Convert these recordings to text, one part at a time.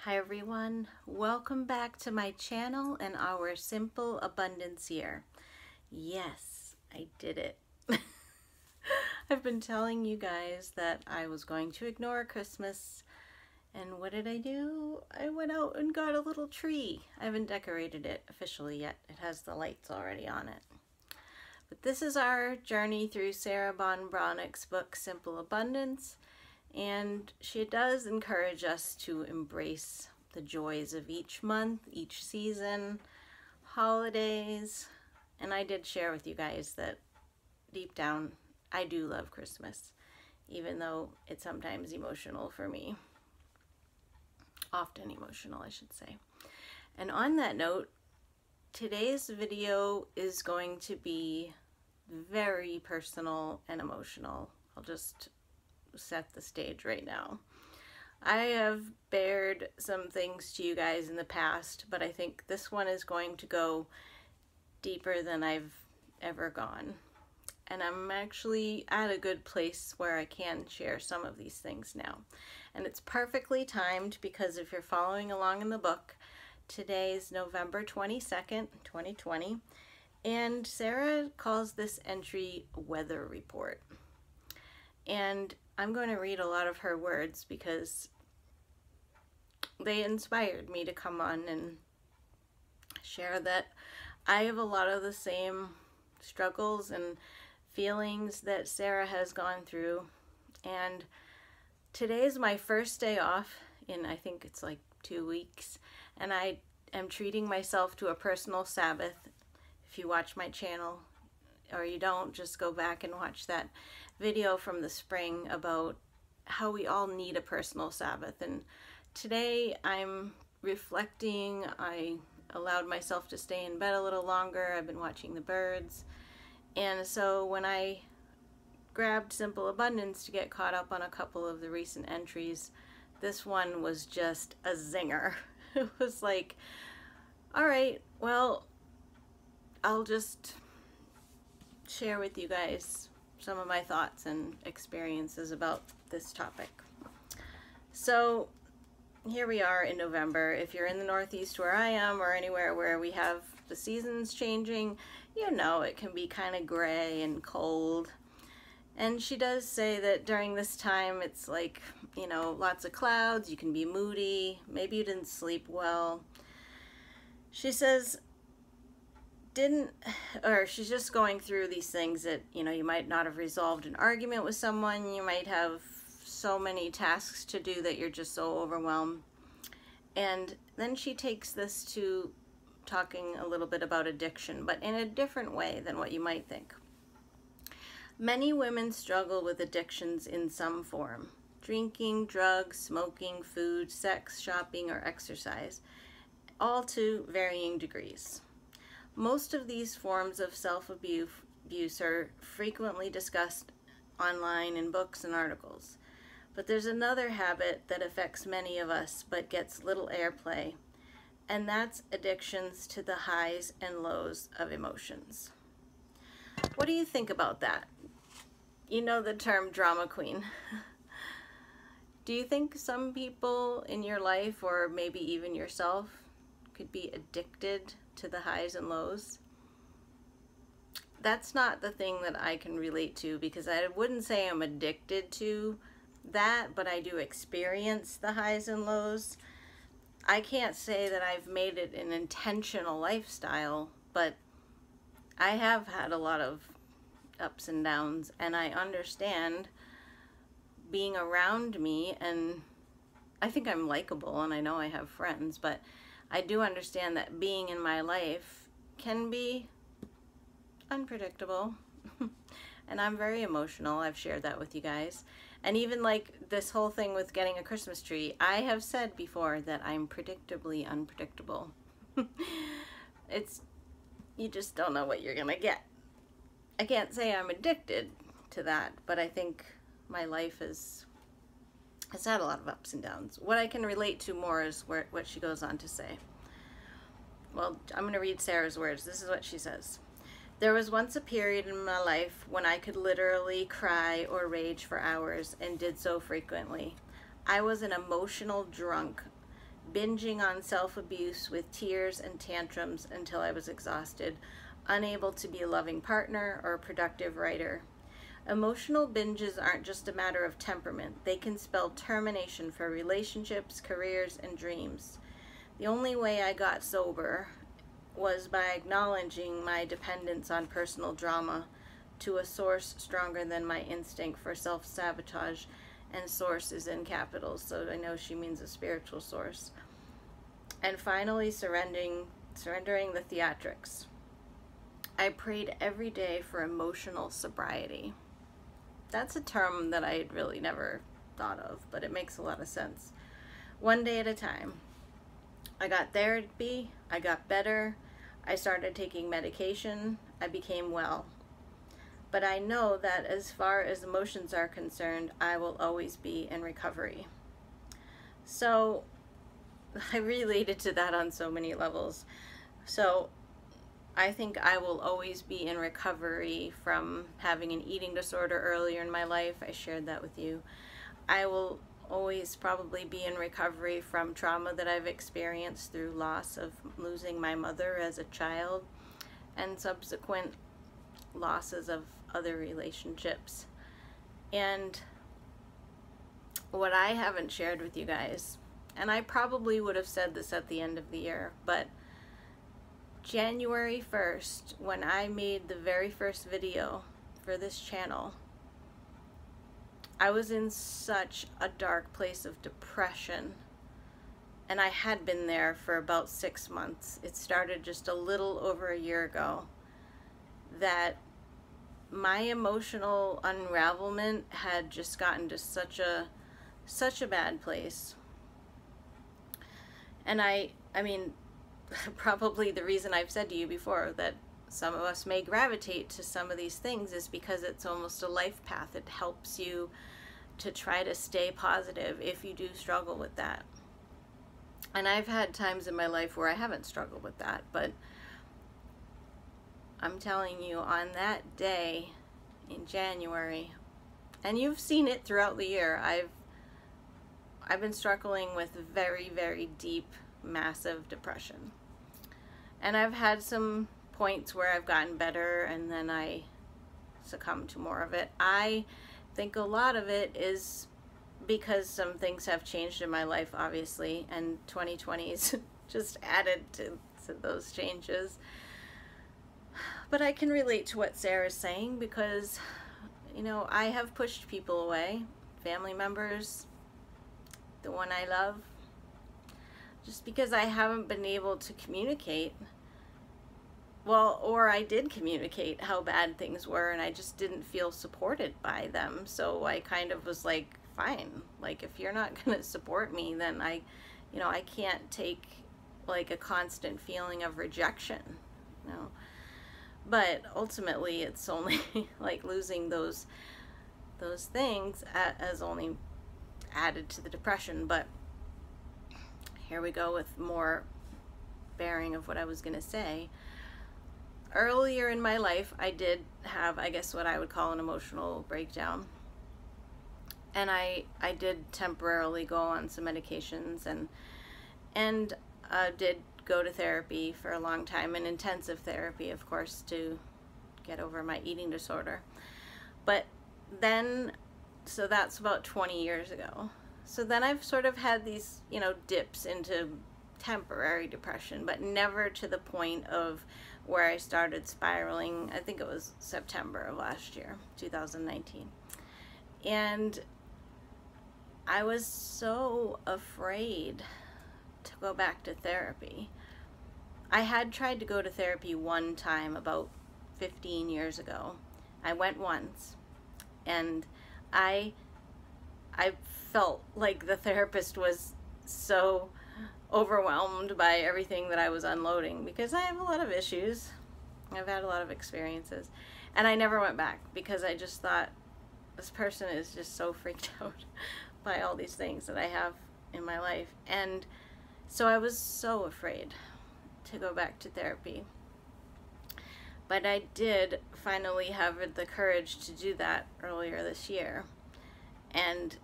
Hi everyone, welcome back to my channel and our simple abundance year. Yes, I did it. I've been telling you guys that I was going to ignore Christmas, and what did I do? I went out and got a little tree. I haven't decorated it officially yet. It has the lights already on it. But this is our journey through Sarah Von Braunick's book, Simple Abundance. And she does encourage us to embrace the joys of each month, each season, holidays. And I did share with you guys that deep down, I do love Christmas, even though it's sometimes emotional for me. Often emotional, I should say. And on that note, today's video is going to be very personal and emotional. I'll just set the stage right now. I have bared some things to you guys in the past, but I think this one is going to go deeper than I've ever gone. And I'm actually at a good place where I can share some of these things now. And it's perfectly timed because if you're following along in the book, today is November 22nd, 2020, and Sarah calls this entry Weather Report. And I'm going to read a lot of her words because they inspired me to come on and share that I have a lot of the same struggles and feelings that Sarah has gone through. And today's my first day off in, I think it's like 2 weeks, and I am treating myself to a personal Sabbath. If you watch my channel, or you don't, just go back and watch that video from the spring about how we all need a personal Sabbath. And today I'm reflecting. I allowed myself to stay in bed a little longer. I've been watching the birds. And so when I grabbed Simple Abundance to get caught up on a couple of the recent entries, this one was just a zinger. It was like, all right, well, I'll just share with you guys some of my thoughts and experiences about this topic. So here we are in November. If you're in the Northeast where I am, or anywhere where we have the seasons changing, you know it can be kind of gray and cold. And she does say that during this time it's like, you know, lots of clouds, you can be moody, maybe you didn't sleep well. She says she's just going through these things that, you know, you might not have resolved an argument with someone, you might have so many tasks to do that you're just so overwhelmed. And then she takes this to talking a little bit about addiction, but in a different way than what you might think. Many women struggle with addictions in some form: drinking, drugs, smoking, food, sex, shopping, or exercise, all to varying degrees. Most of these forms of self-abuse are frequently discussed online in books and articles. But there's another habit that affects many of us but gets little airplay, and that's addictions to the highs and lows of emotions. What do you think about that? You know the term drama queen. Do you think some people in your life, or maybe even yourself, could be addicted to the highs and lows? That's not the thing that I can relate to, because I wouldn't say I'm addicted to that, but I do experience the highs and lows. I can't say that I've made it an intentional lifestyle, but I have had a lot of ups and downs, and I understand being around me, and I think I'm likable and I know I have friends, but I do understand that being in my life can be unpredictable. And I'm very emotional. I've shared that with you guys. And even like this whole thing with getting a Christmas tree, I have said before that I'm predictably unpredictable. You just don't know what you're gonna get. I can't say I'm addicted to that, but I think my life has had a lot of ups and downs. What I can relate to more is what she goes on to say. Well, I'm going to read Sarah's words. This is what she says. There was once a period in my life when I could literally cry or rage for hours, and did so frequently. I was an emotional drunk, binging on self-abuse with tears and tantrums until I was exhausted, unable to be a loving partner or a productive writer. Emotional binges aren't just a matter of temperament. They can spell termination for relationships, careers, and dreams. The only way I got sober was by acknowledging my dependence on personal drama to a source stronger than my instinct for self-sabotage, and source is in capitals, so I know she means a spiritual source. And finally, surrendering the theatrics. I prayed every day for emotional sobriety. That's a term that I had really never thought of, but it makes a lot of sense. One day at a time. I got therapy, I got better, I started taking medication, I became well. But I know that as far as emotions are concerned, I will always be in recovery. So I related to that on so many levels. So I think I will always be in recovery from having an eating disorder earlier in my life. I shared that with you. I will always probably be in recovery from trauma that I've experienced through loss of losing my mother as a child and subsequent losses of other relationships. And what I haven't shared with you guys, and I probably would have said this at the end of the year, but January 1st, when I made the very first video for this channel, I was in such a dark place of depression, and I had been there for about 6 months. It started just a little over a year ago, that my emotional unravelment had just gotten to such a bad place. And I mean, probably the reason I've said to you before that some of us may gravitate to some of these things is because it's almost a life path. It helps you to try to stay positive if you do struggle with that. And I've had times in my life where I haven't struggled with that, but I'm telling you, on that day in January, and you've seen it throughout the year, I've been struggling with very, very deep, massive depression. And I've had some points where I've gotten better and then I succumb to more of it. I think a lot of it is because some things have changed in my life, obviously, and 2020's just added to those changes. But I can relate to what Sarah's saying because, you know, I have pushed people away, family members, the one I love, just because I haven't been able to communicate. Well, or I did communicate how bad things were and I just didn't feel supported by them. So I kind of was like, fine, like if you're not going to support me, then I can't take like a constant feeling of rejection, you know. But ultimately it's only like losing those things has only added to the depression. But here we go with more bearing of what I was going to say. Earlier in my life, I did have, I guess, what I would call an emotional breakdown. And I did temporarily go on some medications and did go to therapy for a long time, and intensive therapy, of course, to get over my eating disorder. But then, so that's about 20 years ago. So then I've sort of had these, you know, dips into temporary depression, but never to the point of where I started spiraling. I think it was September of last year, 2019. And I was so afraid to go back to therapy. I had tried to go to therapy one time about 15 years ago. I went once, and I felt like the therapist was so overwhelmed by everything that I was unloading, because I have a lot of issues. I've had a lot of experiences, and I never went back because I just thought, this person is just so freaked out by all these things that I have in my life. And so I was so afraid to go back to therapy. But I did finally have the courage to do that earlier this year. And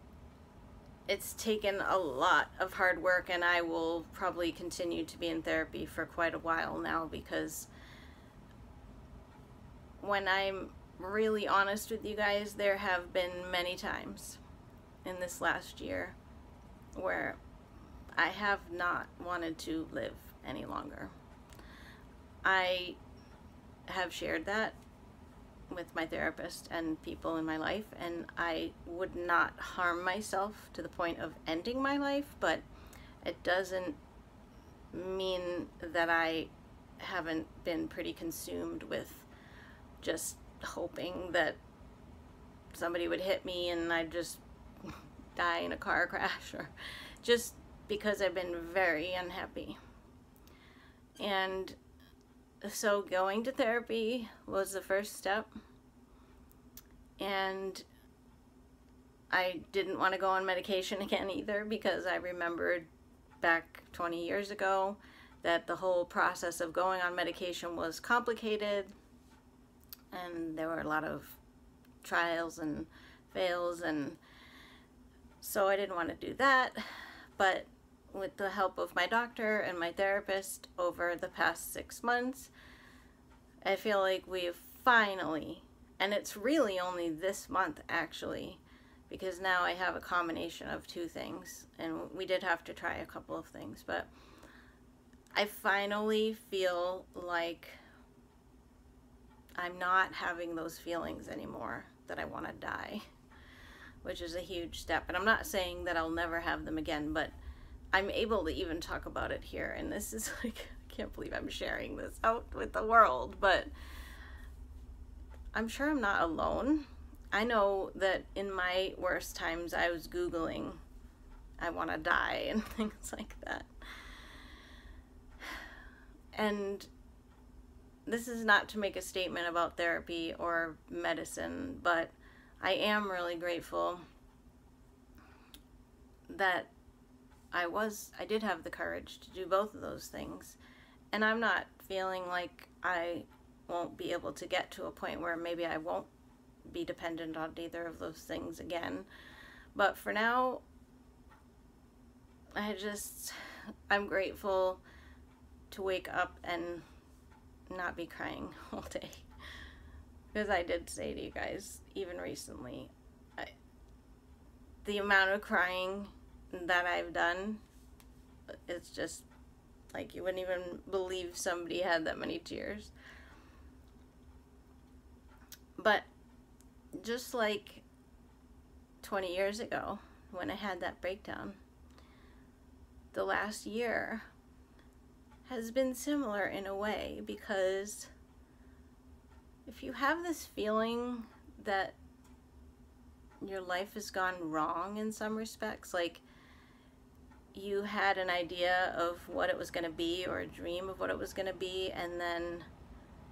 it's taken a lot of hard work, and I will probably continue to be in therapy for quite a while now, because when I'm really honest with you guys, there have been many times in this last year where I have not wanted to live any longer. I have shared that with my therapist and people in my life, and I would not harm myself to the point of ending my life, but it doesn't mean that I haven't been pretty consumed with just hoping that somebody would hit me and I'd just die in a car crash, or just because I've been very unhappy. And so going to therapy was the first step, and I didn't want to go on medication again either, because I remembered back 20 years ago that the whole process of going on medication was complicated, and there were a lot of trials and fails, and so I didn't want to do that. But with the help of my doctor and my therapist over the past 6 months, I feel like we've finally, and it's really only this month actually, because now I have a combination of two things, and we did have to try a couple of things, but I finally feel like I'm not having those feelings anymore that I want to die, which is a huge step. And I'm not saying that I'll never have them again, but I'm able to even talk about it here. And this is like, I can't believe I'm sharing this out with the world, but I'm sure I'm not alone. I know that in my worst times I was Googling, I want to die and things like that. And this is not to make a statement about therapy or medicine, but I am really grateful that I did have the courage to do both of those things. And I'm not feeling like I won't be able to get to a point where maybe I won't be dependent on either of those things again. But for now, I'm grateful to wake up and not be crying all day. Because I did say to you guys, even recently, the amount of crying that I've done, it's just like, you wouldn't even believe somebody had that many tears. But just like 20 years ago when I had that breakdown, the last year has been similar in a way, because if you have this feeling that your life has gone wrong in some respects, like you had an idea of what it was going to be, or a dream of what it was going to be, and then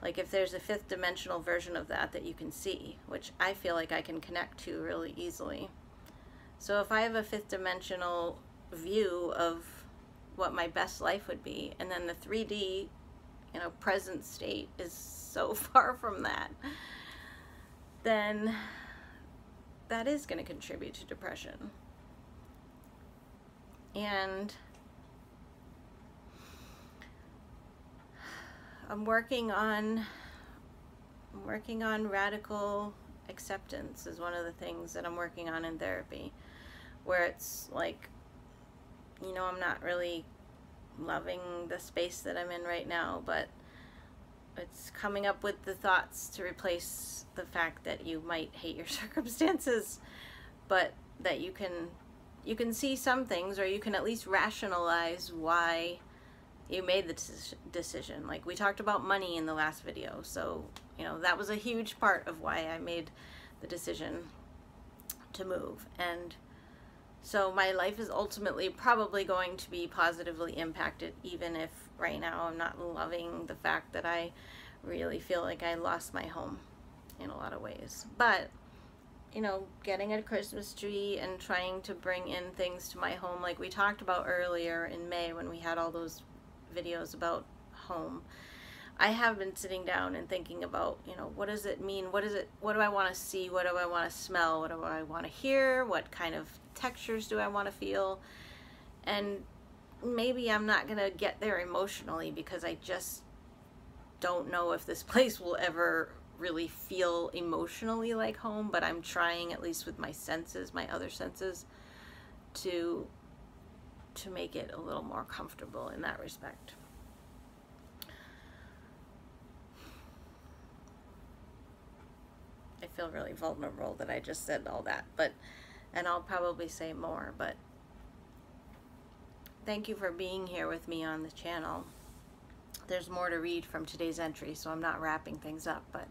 like if there's a fifth dimensional version of that you can see, which I feel like I can connect to really easily. So if I have a fifth dimensional view of what my best life would be, and then the 3D, present state is so far from that, then that is going to contribute to depression. And I'm working on radical acceptance is one of the things that I'm working on in therapy, where it's like, I'm not really loving the space that I'm in right now, but it's coming up with the thoughts to replace the fact that you might hate your circumstances, but that you can see some things, or you can at least rationalize why you made the decision. Like we talked about money in the last video, so that was a huge part of why I made the decision to move. And so my life is ultimately probably going to be positively impacted, even if right now I'm not loving the fact that I really feel like I lost my home in a lot of ways. But getting a Christmas tree and trying to bring in things to my home, like we talked about earlier in May when we had all those videos about home, I have been sitting down and thinking about, you know, what does it mean? What do I want to see? What do I want to smell? What do I want to hear? What kind of textures do I want to feel? And maybe I'm not going to get there emotionally because I just don't know if this place will ever really feel emotionally like home, but I'm trying, at least with my senses, my other senses, to make it a little more comfortable in that respect. I feel really vulnerable that I just said all that, and I'll probably say more, but thank you for being here with me on the channel. There's more to read from today's entry, so I'm not wrapping things up, but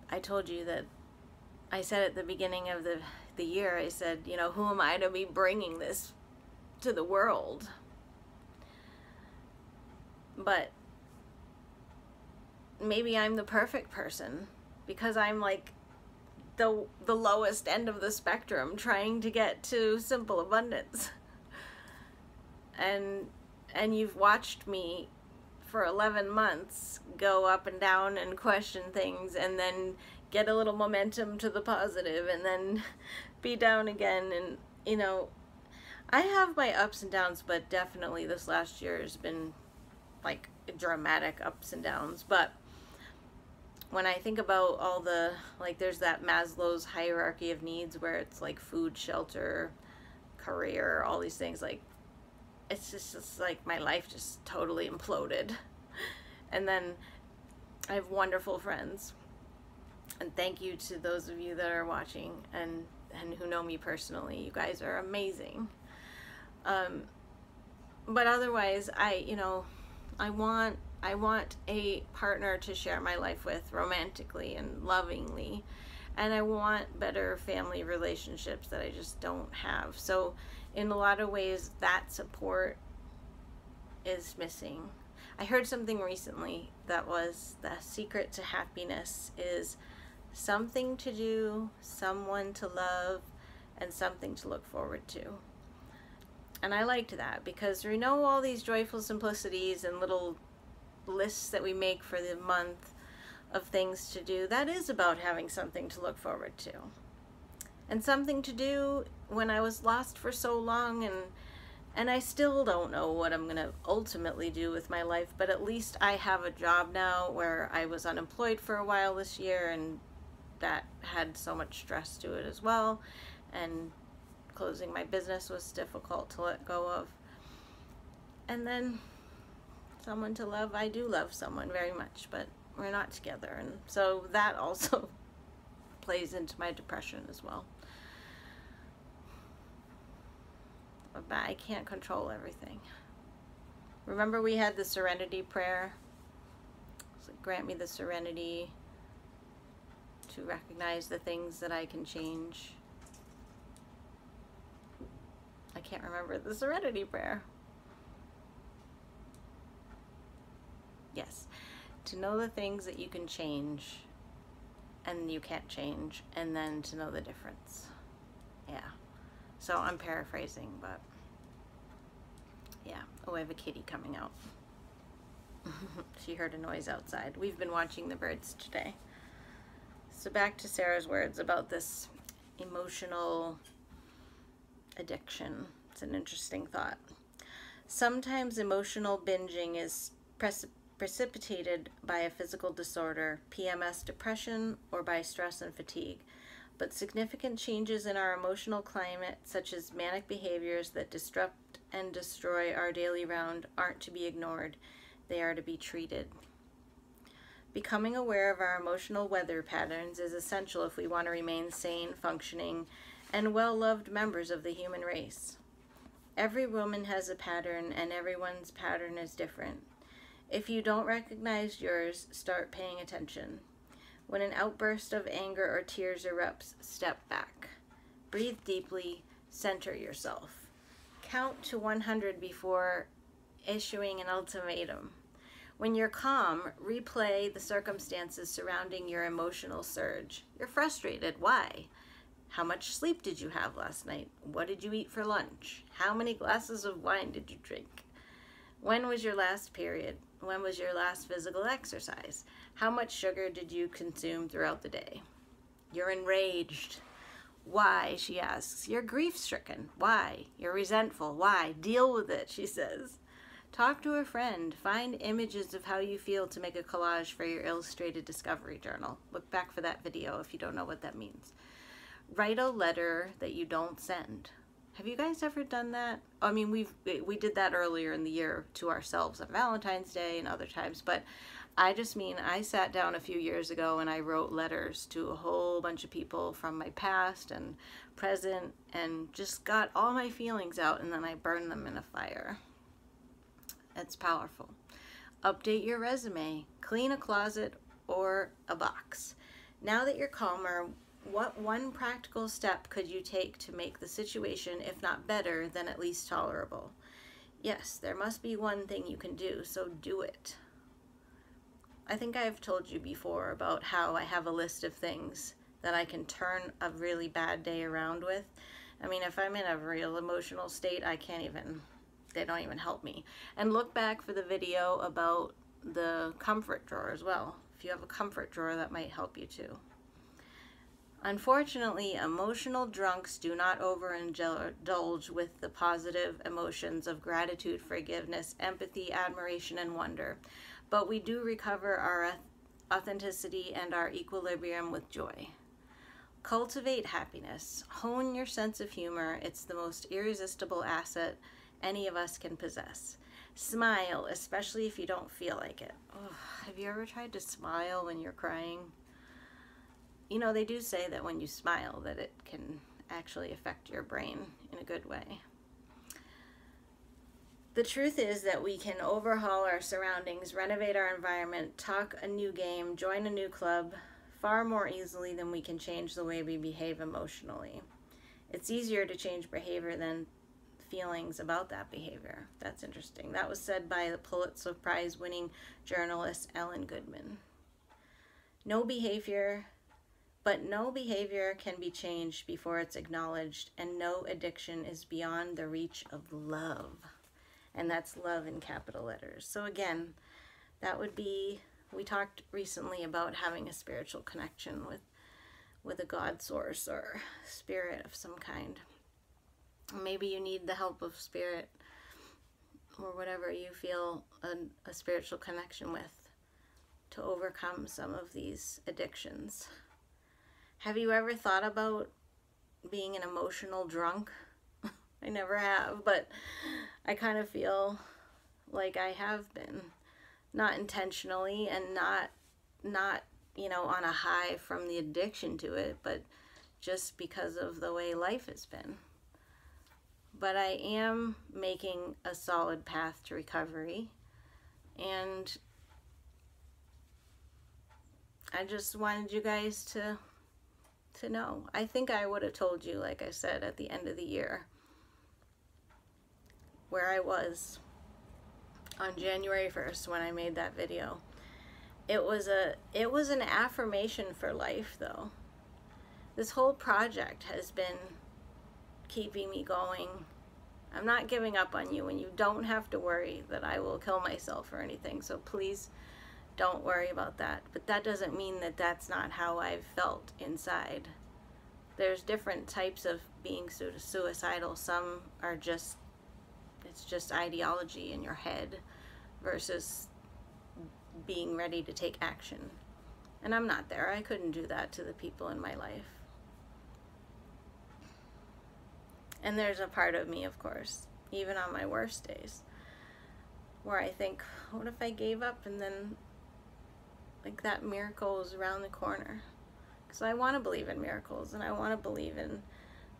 I told you that I said at the beginning of the year, I said, you know, who am I to be bringing this to the world? But maybe I'm the perfect person because I'm like the lowest end of the spectrum trying to get to simple abundance. And you've watched me for 11 months go up and down and question things and then get a little momentum to the positive and then be down again. And, you know, I have my ups and downs, but definitely this last year has been like dramatic ups and downs. But when I think about all the, like, there's that Maslow's hierarchy of needs where it's like food, shelter, career, all these things, like, it's just like my life just totally imploded. And then I have wonderful friends, and thank you to those of you that are watching and who know me personally. You guys are amazing. But otherwise, you know, I want a partner to share my life with romantically and lovingly, and I want better family relationships that I just don't have. So in a lot of ways, that support is missing. I heard something recently that was the secret to happiness is something to do, someone to love, and something to look forward to. And I liked that because we know all these joyful simplicities and little lists that we make for the month of things to do. That is about having something to look forward to. And something to do when I was lost for so long, and I still don't know what I'm going to ultimately do with my life, but at least I have a job now where I was unemployed for a while this year, and that had so much stress to it as well, and closing my business was difficult to let go of. And then someone to love. I do love someone very much, but we're not together, and so that also plays into my depression as well. But I can't control everything. Remember we had the serenity prayer? So grant me the serenity to recognize the things that I can change. I can't remember the serenity prayer. Yes. To know the things that you can change and you can't change, and then to know the difference. Yeah. So I'm paraphrasing, but yeah. Oh, I have a kitty coming out. She heard a noise outside. We've been watching the birds today. So back to Sarah's words about this emotional addiction. It's an interesting thought. Sometimes emotional binging is precipitated by a physical disorder, PMS, depression, or by stress and fatigue. But significant changes in our emotional climate, such as manic behaviors that disrupt and destroy our daily round, aren't to be ignored. They are to be treated. Becoming aware of our emotional weather patterns is essential if we want to remain sane, functioning, and well-loved members of the human race. Every woman has a pattern, and everyone's pattern is different. If you don't recognize yours, start paying attention. When an outburst of anger or tears erupts, step back. Breathe deeply, center yourself. Count to 100 before issuing an ultimatum. When you're calm, replay the circumstances surrounding your emotional surge. You're frustrated. Why? How much sleep did you have last night? What did you eat for lunch? How many glasses of wine did you drink? When was your last period? When was your last physical exercise? How much sugar did you consume throughout the day? You're enraged. Why? She asks. You're grief-stricken. Why? You're resentful. Why? Deal with it, she says. Talk to a friend. Find images of how you feel to make a collage for your illustrated discovery journal. Look back for that video if you don't know what that means. Write a letter that you don't send. Have you guys ever done that? I mean, we did that earlier in the year to ourselves on Valentine's Day and other times, but I just mean I sat down a few years ago and I wrote letters to a whole bunch of people from my past and present and just got all my feelings out, and then I burned them in a fire. It's powerful. Update your resume. Clean a closet or a box. Now that you're calmer, what one practical step could you take to make the situation, if not better, then at least tolerable? Yes, there must be one thing you can do, so do it. I think I've told you before about how I have a list of things that I can turn a really bad day around with. I mean, if I'm in a real emotional state, they don't even help me. And look back for the video about the comfort drawer as well. If you have a comfort drawer, that might help you too. Unfortunately, emotional drunks do not overindulge with the positive emotions of gratitude, forgiveness, empathy, admiration, and wonder. But we do recover our authenticity and our equilibrium with joy. Cultivate happiness. Hone your sense of humor. It's the most irresistible asset any of us can possess. Smile, especially if you don't feel like it. Oh, have you ever tried to smile when you're crying? You know, they do say that when you smile that it can actually affect your brain in a good way. The truth is that we can overhaul our surroundings, renovate our environment, talk a new game, join a new club far more easily than we can change the way we behave emotionally. It's easier to change behavior than feelings about that behavior. That's interesting. That was said by the Pulitzer Prize winning journalist Ellen Goodman. No behavior can be changed before it's acknowledged, and no addiction is beyond the reach of love. And that's love in capital letters. So again, that would be, we talked recently about having a spiritual connection with a God source or spirit of some kind. Maybe you need the help of spirit or whatever you feel a spiritual connection with to overcome some of these addictions. Have you ever thought about being an emotional drunk? I never have, but I kind of feel like I have been. Not intentionally and not you know, on a high from the addiction to it, but just because of the way life has been. But I am making a solid path to recovery, and I just wanted you guys to know. I think I would have told you, like I said, at the end of the year, where I was on January 1st when I made that video. It was an affirmation for life, though. This whole project has been keeping me going. I'm not giving up on you, and you don't have to worry that I will kill myself or anything, so please don't worry about that. But that doesn't mean that that's not how I've felt inside. There's different types of being suicidal. Some are just, it's just ideology in your head versus being ready to take action. And I'm not there. I couldn't do that to the people in my life. And there's a part of me, of course, even on my worst days, where I think, what if I gave up and then like that miracle is around the corner? Because I want to believe in miracles, and I want to believe in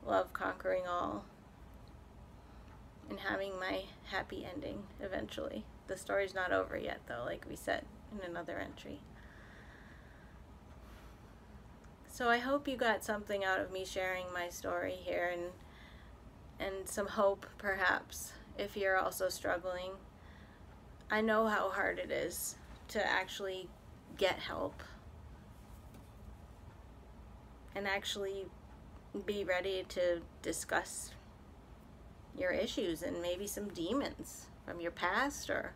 love conquering all and having my happy ending eventually. The story's not over yet, though, like we said in another entry. So I hope you got something out of me sharing my story here, and some hope, perhaps, if you're also struggling. I know how hard it is to actually get help and actually be ready to discuss your issues and maybe some demons from your past or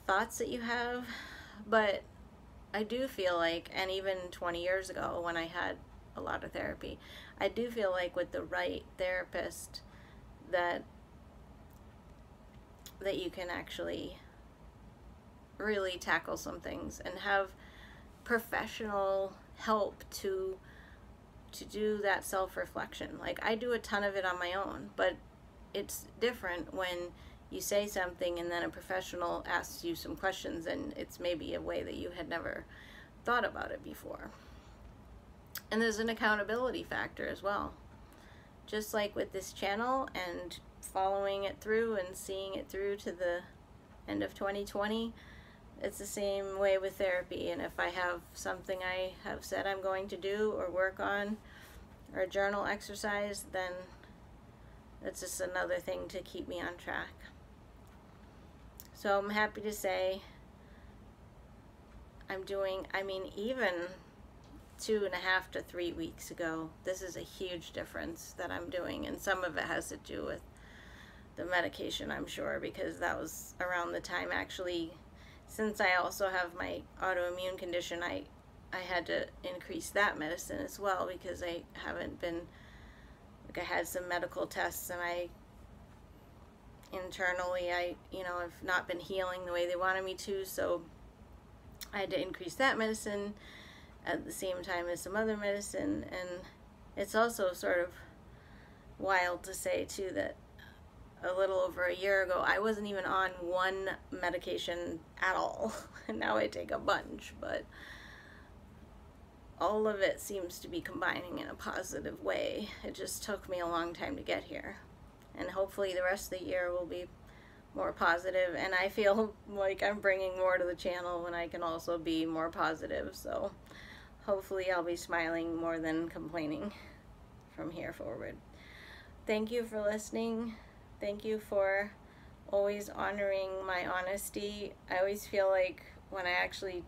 thoughts that you have. But I do feel like, and even 20 years ago when I had a lot of therapy, I do feel like with the right therapist that you can actually really tackle some things and have professional help to do that self-reflection. Like, I do a ton of it on my own, but it's different when you say something and then a professional asks you some questions and it's maybe a way that you had never thought about it before. And there's an accountability factor as well. Just like with this channel and following it through and seeing it through to the end of 2020, it's the same way with therapy. And if I have something I have said I'm going to do or work on or a journal exercise, then it's just another thing to keep me on track. So I'm happy to say I'm doing, even 2.5 to 3 weeks ago, this is a huge difference that I'm doing. And some of it has to do with the medication, I'm sure, because that was around the time, actually, since I also have my autoimmune condition, I had to increase that medicine as well, because I haven't been, like, I had some medical tests and internally I have not been healing the way they wanted me to, so I had to increase that medicine at the same time as some other medicine. And it's also sort of wild to say too that a little over a year ago I wasn't even on one medication at all, and now I take a bunch, but all of it seems to be combining in a positive way. It just took me a long time to get here, and hopefully the rest of the year will be more positive. And I feel like I'm bringing more to the channel when I can also be more positive, so hopefully I'll be smiling more than complaining from here forward. Thank you for listening. Thank you for always honoring my honesty. I always feel like when I actually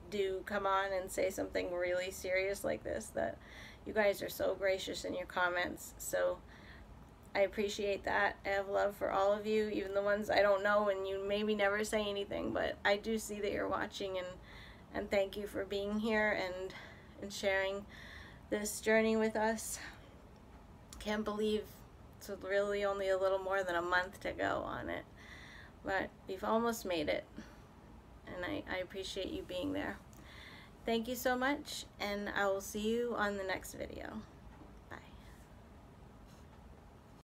do come on and say something really serious like this, that you guys are so gracious in your comments. So I appreciate that. I have love for all of you, even the ones I don't know and you maybe never say anything, but I do see that you're watching, and thank you for being here and sharing this journey with us. Can't believe it's really only a little more than a month to go on it, but we've almost made it, and I appreciate you being there. Thank you so much, and I will see you on the next video.